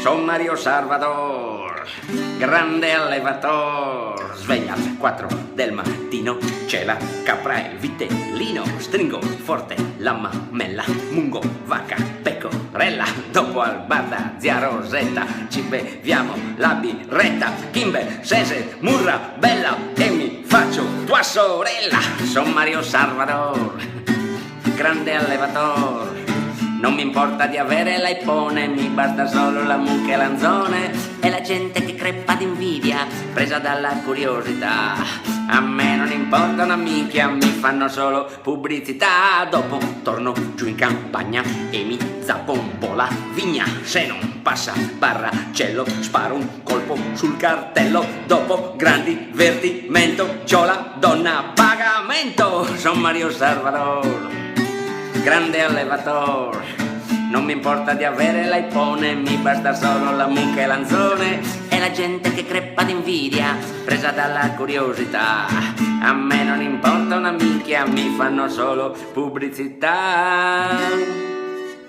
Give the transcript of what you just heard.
Son Mario Salvador, grande allevatore. Sveglia alle 4 del mattino, c'è la capra e il vitellino. Stringo forte la mammella, mungo, vacca, pecorella. Dopo al bar da zia Rosetta ci beviamo la birretta. Kimber, Sese, Murra, Bella e mi faccio tua sorella. Son Mario Salvador, grande allevatore. Non mi importa di avere l'iPhone, mi basta solo la mucca e l'anzone. E la gente che crepa d'invidia, presa dalla curiosità. A me non importa una minchia, mi fanno solo pubblicità. Dopo torno giù in campagna e mi zappo un po' la vigna. Se non passa Barracello, sparo un colpo sul cartello. Dopo grandi divertimento, c'ho la donna a pagamento. Son Mario Salvador, grande allevatore. Non mi importa di avere l'iPhone, mi basta solo la mucca e l'anzone. E la gente che crepa d'invidia, presa dalla curiosità. A me non importa una minchia, mi fanno solo pubblicità.